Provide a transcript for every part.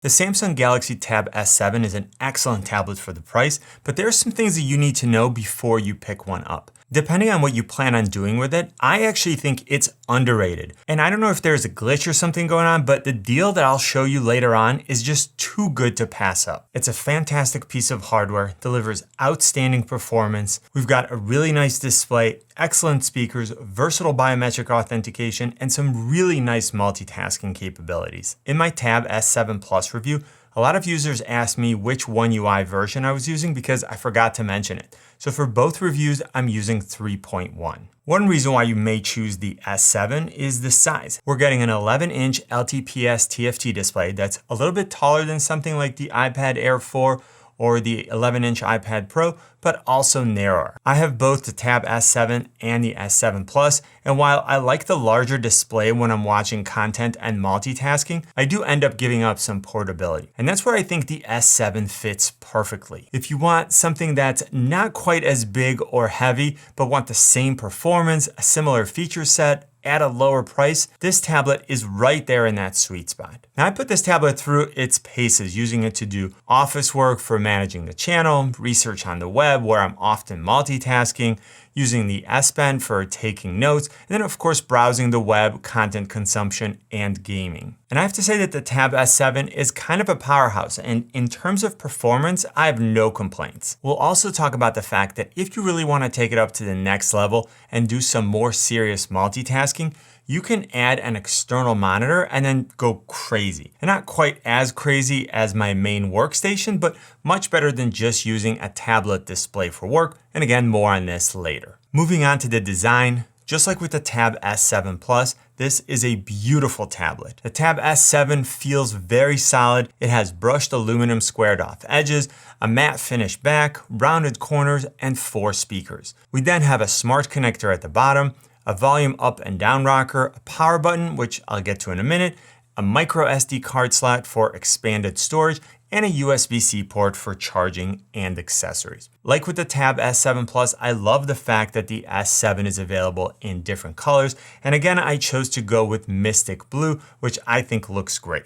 The Samsung Galaxy Tab S7 is an excellent tablet for the price, but there are some things that you need to know before you pick one up. Depending on what you plan on doing with it, I actually think it's underrated. And I don't know if there's a glitch or something going on, but the deal that I'll show you later on is just too good to pass up. It's a fantastic piece of hardware, delivers outstanding performance. We've got a really nice display, excellent speakers, versatile biometric authentication, and some really nice multitasking capabilities. In my Tab S7 Plus review, a lot of users asked me which One UI version I was using because I forgot to mention it. So for both reviews, I'm using 3.1. One reason why you may choose the S7 is the size. We're getting an 11-inch LTPS TFT display that's a little bit taller than something like the iPad Air 4 or the 11-inch iPad Pro, but also narrower. I have both the Tab S7 and the S7 Plus, and while I like the larger display when I'm watching content and multitasking, I do end up giving up some portability. And that's where I think the S7 fits perfectly. If you want something that's not quite as big or heavy, but want the same performance, a similar feature set, at a lower price, this tablet is right there in that sweet spot. Now I put this tablet through its paces, using it to do office work for managing the channel, research on the web where I'm often multitasking, using the S Pen for taking notes, and then of course browsing the web, content consumption, and gaming. And I have to say that the Tab S7 is kind of a powerhouse, and in terms of performance, I have no complaints. We'll also talk about the fact that if you really want to take it up to the next level and do some more serious multitasking, you can add an external monitor and then go crazy. And not quite as crazy as my main workstation, but much better than just using a tablet display for work. And again, more on this later. Moving on to the design, just like with the Tab S7 Plus, this is a beautiful tablet. The Tab S7 feels very solid. It has brushed aluminum squared off edges, a matte finish back, rounded corners, and 4 speakers. We then have a smart connector at the bottom, a volume up and down rocker, a power button, which I'll get to in a minute, a micro SD card slot for expanded storage, and a USB-C port for charging and accessories. Like with the Tab S7 Plus, I love the fact that the S7 is available in different colors. And again, I chose to go with Mystic Blue, which I think looks great.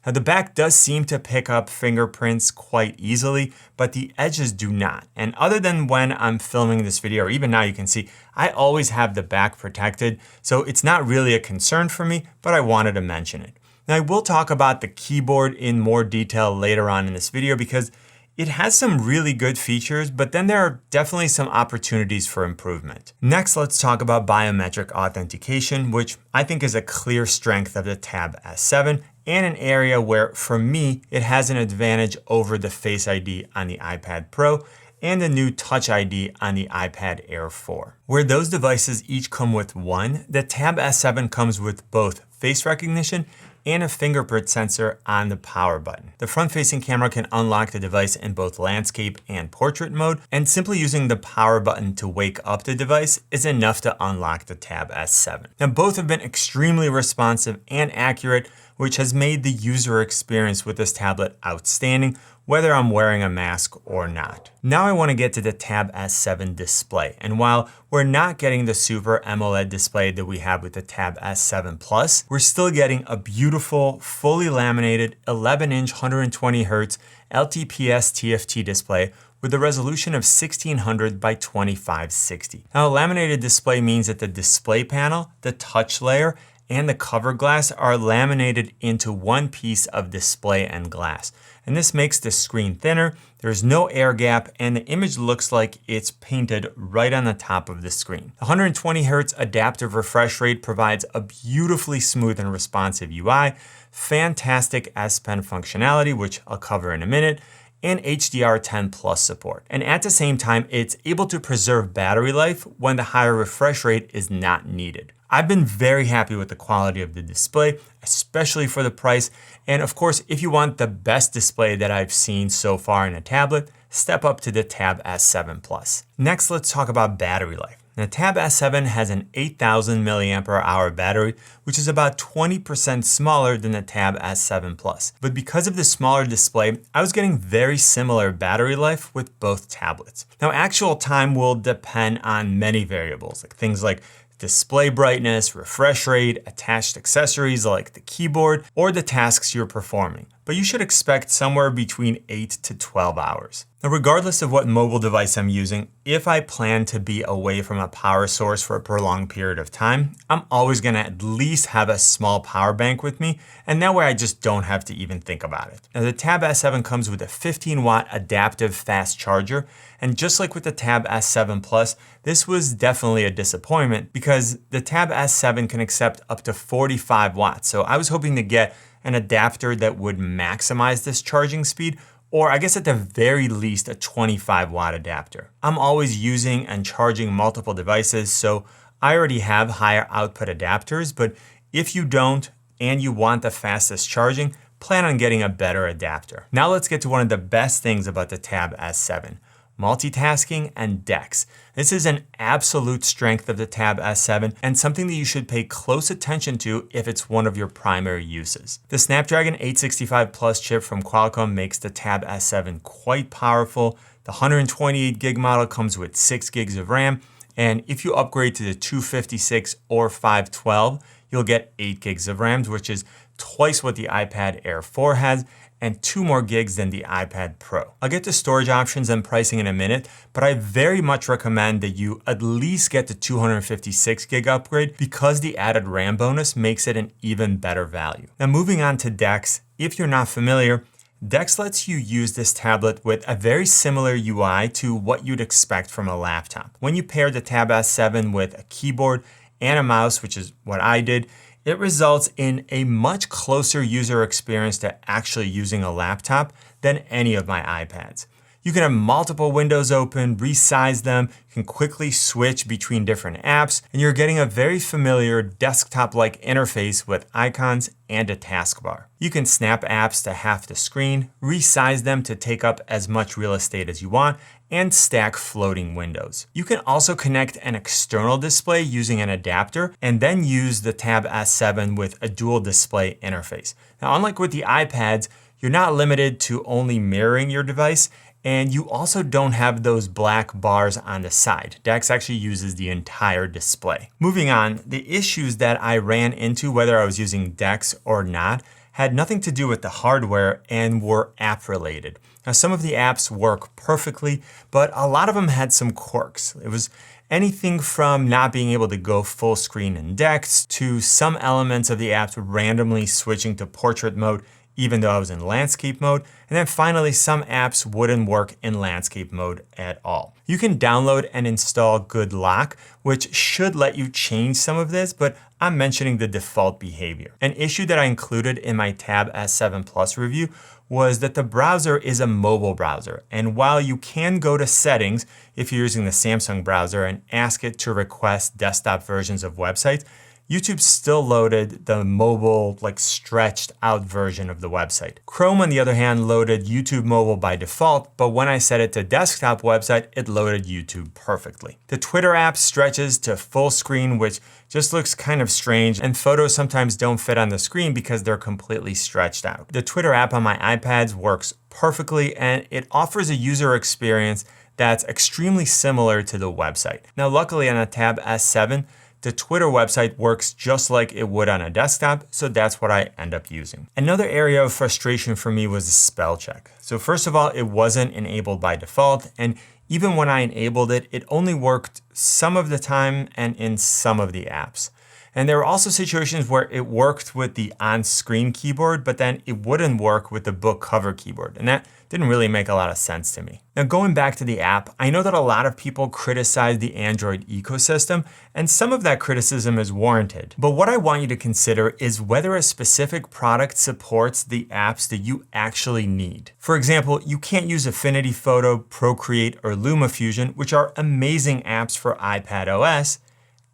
Now the back does seem to pick up fingerprints quite easily, but the edges do not. And other than when I'm filming this video, or even now you can see, I always have the back protected. So it's not really a concern for me, but I wanted to mention it. Now I will talk about the keyboard in more detail later on in this video because it has some really good features, but then there are definitely some opportunities for improvement. Next, let's talk about biometric authentication, which I think is a clear strength of the Tab S7 and an area where, for me, it has an advantage over the Face ID on the iPad Pro and the new Touch ID on the iPad Air 4. Where those devices each come with one, the Tab S7 comes with both face recognition and a fingerprint sensor on the power button. The front-facing camera can unlock the device in both landscape and portrait mode, and simply using the power button to wake up the device is enough to unlock the Tab S7. Now both have been extremely responsive and accurate, which has made the user experience with this tablet outstanding, whether I'm wearing a mask or not. Now I want to get to the Tab S7 display. And while we're not getting the Super AMOLED display that we have with the Tab S7 Plus, we're still getting a beautiful, fully laminated 11-inch 120Hz LTPS TFT display with a resolution of 1600 by 2560. Now a laminated display means that the display panel, the touch layer, and the cover glass are laminated into one piece of display and glass. And this makes the screen thinner, there's no air gap, and the image looks like it's painted right on the top of the screen. The 120Hz adaptive refresh rate provides a beautifully smooth and responsive UI, fantastic S Pen functionality, which I'll cover in a minute, and HDR10 Plus support. And at the same time, it's able to preserve battery life when the higher refresh rate is not needed. I've been very happy with the quality of the display, especially for the price. And of course, if you want the best display that I've seen so far in a tablet, step up to the Tab S7 Plus. Next, let's talk about battery life. The Tab S7 has an 8,000 mAh battery, which is about 20% smaller than the Tab S7 Plus. But because of the smaller display, I was getting very similar battery life with both tablets. Now, actual time will depend on many variables, like things like display brightness, refresh rate, attached accessories like the keyboard, or the tasks you're performing. but you should expect somewhere between 8 to 12 hours. Now, regardless of what mobile device I'm using, if I plan to be away from a power source for a prolonged period of time, I'm always gonna at least have a small power bank with me, and that way I just don't have to even think about it. Now, the Tab S7 comes with a 15-watt adaptive fast charger, and just like with the Tab S7 Plus, this was definitely a disappointment because the Tab S7 can accept up to 45 watts. So I was hoping to get an adapter that would maximize this charging speed, or I guess at the very least a 25-watt adapter. I'm always using and charging multiple devices, so I already have higher output adapters, but if you don't and you want the fastest charging, plan on getting a better adapter. Now let's get to one of the best things about the Tab S7. Multitasking and DeX. This is an absolute strength of the Tab S7 and something that you should pay close attention to if it's one of your primary uses. The Snapdragon 865 Plus chip from Qualcomm makes the Tab S7 quite powerful. The 128 gig model comes with 6 gigs of RAM, and if you upgrade to the 256 or 512, you'll get 8 gigs of RAM, which is twice what the iPad Air 4 has, and 2 more gigs than the iPad Pro. I'll get to storage options and pricing in a minute, but I very much recommend that you at least get the 256 gig upgrade because the added RAM bonus makes it an even better value. Now moving on to DeX, if you're not familiar, DeX lets you use this tablet with a very similar UI to what you'd expect from a laptop. When you pair the Tab S7 with a keyboard and a mouse, which is what I did, it results in a much closer user experience to actually using a laptop than any of my iPads. You can have multiple windows open, resize them, you can quickly switch between different apps, and you're getting a very familiar desktop-like interface with icons and a taskbar. You can snap apps to half the screen, resize them to take up as much real estate as you want, and stack floating windows. You can also connect an external display using an adapter and then use the Tab S7 with a dual display interface. Now, unlike with the iPads, you're not limited to only mirroring your device, and you also don't have those black bars on the side. DeX actually uses the entire display. Moving on, the issues that I ran into, whether I was using DeX or not, had nothing to do with the hardware and were app related. Now, some of the apps work perfectly, but a lot of them had some quirks. It was anything from not being able to go full screen in DeX to some elements of the apps randomly switching to portrait mode even though I was in landscape mode. And then finally, some apps wouldn't work in landscape mode at all. You can download and install Good Lock, which should let you change some of this, but I'm mentioning the default behavior. An issue that I included in my Tab S7 Plus review was that the browser is a mobile browser. And while you can go to settings if you're using the Samsung browser and ask it to request desktop versions of websites, YouTube still loaded the mobile, stretched out version of the website. Chrome, on the other hand, loaded YouTube mobile by default, but when I set it to desktop website, it loaded YouTube perfectly. The Twitter app stretches to full screen, which just looks kind of strange, and photos sometimes don't fit on the screen because they're completely stretched out. The Twitter app on my iPads works perfectly, and it offers a user experience that's extremely similar to the website. Now, luckily on a Tab S7, the Twitter website works just like it would on a desktop, so that's what I end up using. Another area of frustration for me was the spell check. So first of all, it wasn't enabled by default, and even when I enabled it, it only worked some of the time and in some of the apps. And there were also situations where it worked with the on-screen keyboard, but then it wouldn't work with the book cover keyboard. And that didn't really make a lot of sense to me. Now, going back to the app, I know that a lot of people criticize the Android ecosystem, and some of that criticism is warranted. But what I want you to consider is whether a specific product supports the apps that you actually need. For example, you can't use Affinity Photo, Procreate, or LumaFusion, which are amazing apps for iPad OS,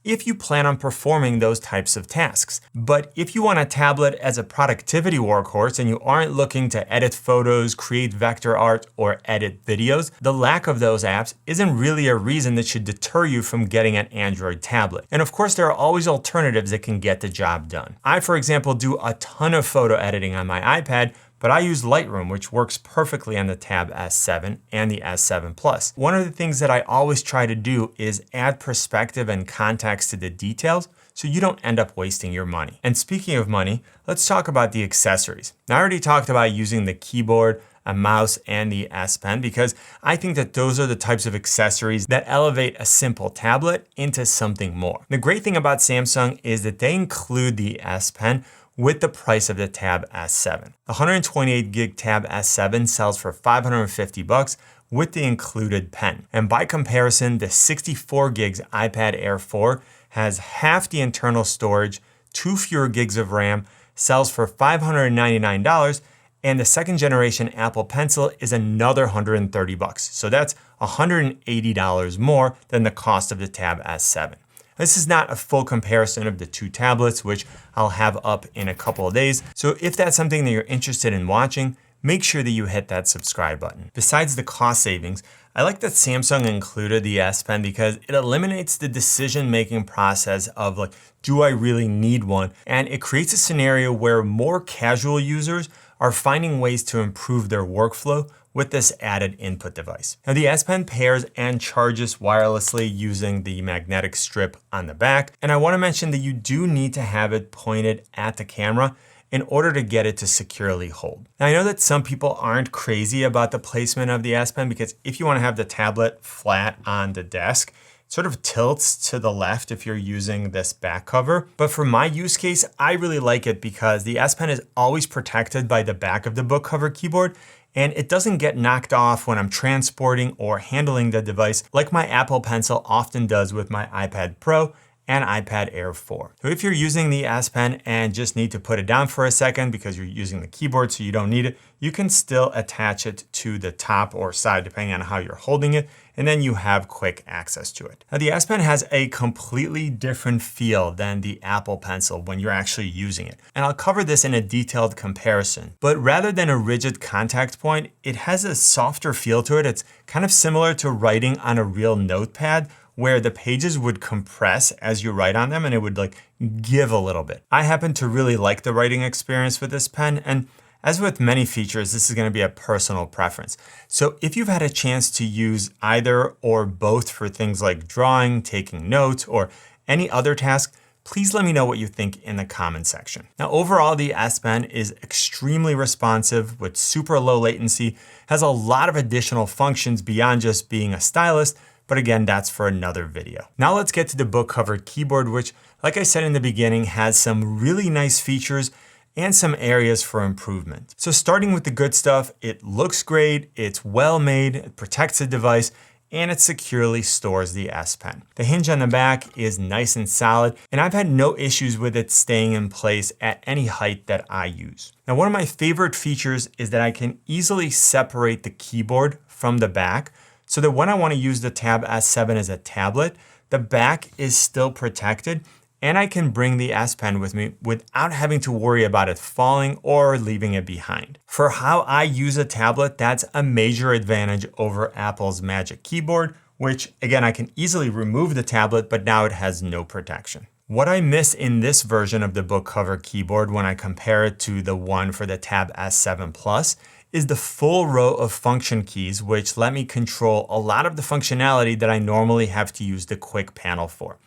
if you plan on performing those types of tasks. But if you want a tablet as a productivity workhorse and you aren't looking to edit photos, create vector art, or edit videos, the lack of those apps isn't really a reason that should deter you from getting an Android tablet. And of course, there are always alternatives that can get the job done. I, for example, do a ton of photo editing on my iPad, but I use Lightroom, which works perfectly on the Tab S7 and the S7 Plus. One of the things that I always try to do is add perspective and context to the details so you don't end up wasting your money. And speaking of money, let's talk about the accessories. Now, I already talked about using the keyboard, a mouse, and the S Pen because I think that those are the types of accessories that elevate a simple tablet into something more. The great thing about Samsung is that they include the S Pen with the price of the Tab S7. The 128 gig Tab S7 sells for $550 with the included pen. And by comparison, the 64 gigs iPad Air 4 has half the internal storage, 2 fewer gigs of RAM, sells for $599, and the second generation Apple Pencil is another $130. So that's $180 more than the cost of the Tab S7. This is not a full comparison of the two tablets, which I'll have up in a couple of days. So if that's something that you're interested in watching, make sure that you hit that subscribe button. Besides the cost savings, I like that Samsung included the S Pen because it eliminates the decision-making process of like, do I really need one? And it creates a scenario where more casual users are finding ways to improve their workflow with this added input device. Now the S Pen pairs and charges wirelessly using the magnetic strip on the back. And I wanna mention that you do need to have it pointed at the camera in order to get it to securely hold. Now I know that some people aren't crazy about the placement of the S Pen because if you wanna have the tablet flat on the desk, it sort of tilts to the left if you're using this back cover. But for my use case, I really like it because the S Pen is always protected by the back of the book cover keyboard, and it doesn't get knocked off when I'm transporting or handling the device like my Apple Pencil often does with my iPad Pro and iPad Air 4. So if you're using the S Pen and just need to put it down for a second because you're using the keyboard so you don't need it, you can still attach it to the top or side depending on how you're holding it, and then you have quick access to it. Now the S Pen has a completely different feel than the Apple Pencil when you're actually using it. And I'll cover this in a detailed comparison. But rather than a rigid contact point, it has a softer feel to it. It's kind of similar to writing on a real notepad where the pages would compress as you write on them and it would like give a little bit. I happen to really like the writing experience with this pen, and as with many features, this is going to be a personal preference. So if you've had a chance to use either or both for things like drawing, taking notes, or any other task, please let me know what you think in the comment section. Now, overall, the S Pen is extremely responsive with super low latency, has a lot of additional functions beyond just being a stylus, but again, that's for another video. Now let's get to the book cover keyboard, which, like I said in the beginning, has some really nice features and some areas for improvement. So starting with the good stuff, it looks great, it's well made, it protects the device, and it securely stores the S Pen. The hinge on the back is nice and solid, and I've had no issues with it staying in place at any height that I use. Now, one of my favorite features is that I can easily separate the keyboard from the back so that when I want to use the Tab S7 as a tablet, the back is still protected and I can bring the S Pen with me without having to worry about it falling or leaving it behind. For how I use a tablet, that's a major advantage over Apple's Magic Keyboard, which again, I can easily remove the tablet, but now it has no protection. What I miss in this version of the book cover keyboard when I compare it to the one for the Tab S7 Plus is the full row of function keys, which let me control a lot of the functionality that I normally have to use the quick panel for.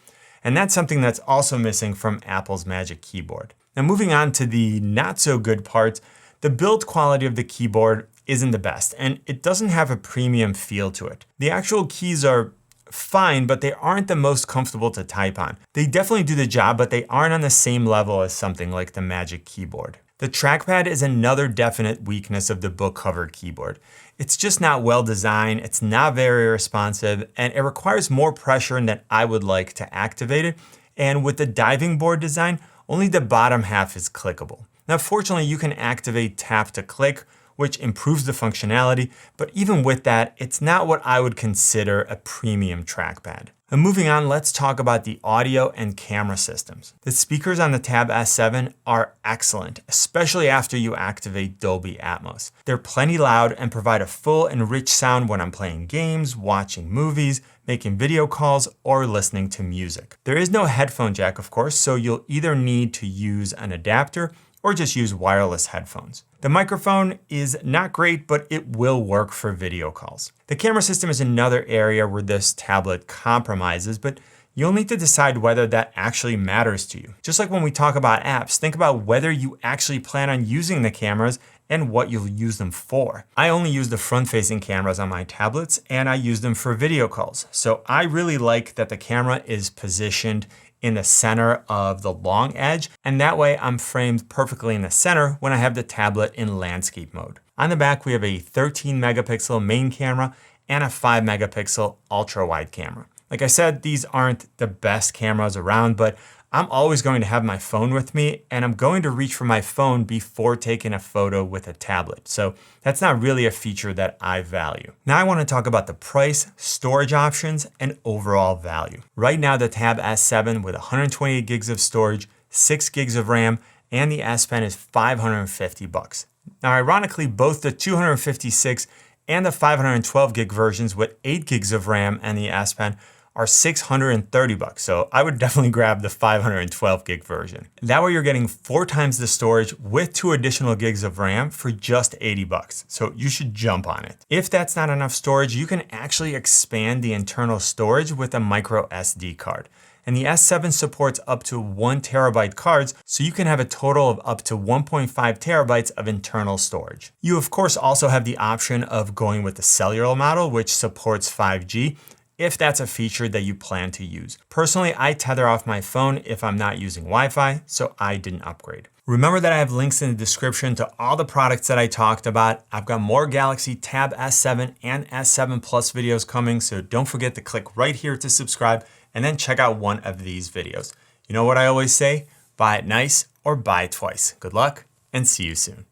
And that's something that's also missing from Apple's Magic Keyboard. Now moving on to the not so good parts, the build quality of the keyboard isn't the best, and it doesn't have a premium feel to it. The actual keys are fine, but they aren't the most comfortable to type on. They definitely do the job, but they aren't on the same level as something like the Magic Keyboard. The trackpad is another definite weakness of the book cover keyboard. It's just not well designed, it's not very responsive, and it requires more pressure than I would like to activate it. And with the diving board design, only the bottom half is clickable. Now, fortunately, you can activate tap to click, which improves the functionality, but even with that, it's not what I would consider a premium trackpad. And moving on, let's talk about the audio and camera systems. The speakers on the Tab S7 are excellent, especially after you activate Dolby Atmos. They're plenty loud and provide a full and rich sound when I'm playing games, watching movies, making video calls, or listening to music. There is no headphone jack, of course, so you'll either need to use an adapter or just use wireless headphones. The microphone is not great, but it will work for video calls. The camera system is another area where this tablet compromises, but You'll need to decide whether that actually matters to you. Just like when we talk about apps, think about whether you actually plan on using the cameras and what you'll use them for. I only use the front-facing cameras on my tablets, and I use them for video calls. So I really like that the camera is positioned in the center of the long edge, and that way I'm framed perfectly in the center when I have the tablet in landscape mode. On the back, we have a 13 megapixel main camera and a 5 megapixel ultra wide camera. Like I said, these aren't the best cameras around, but I'm always going to have my phone with me, and I'm going to reach for my phone before taking a photo with a tablet. So that's not really a feature that I value. Now I want to talk about the price, storage options, and overall value. Right now, the Tab S7 with 128 gigs of storage, 6 gigs of RAM, and the S Pen is $550. Now, ironically, both the 256 and the 512 gig versions with 8 gigs of RAM and the S Pen are $630. So I would definitely grab the 512 gig version. That way you're getting 4 times the storage with 2 additional gigs of RAM for just $80. So you should jump on it. If that's not enough storage, you can actually expand the internal storage with a micro SD card. And the S7 supports up to 1 terabyte cards, so you can have a total of up to 1.5 terabytes of internal storage. You of course also have the option of going with the cellular model, which supports 5G, if that's a feature that you plan to use. Personally, I tether off my phone if I'm not using Wi-Fi, so I didn't upgrade. Remember that I have links in the description to all the products that I talked about. I've got more Galaxy Tab S7 and S7 Plus videos coming, so don't forget to click right here to subscribe and then check out one of these videos. You know what I always say? Buy it nice or buy it twice. Good luck and see you soon.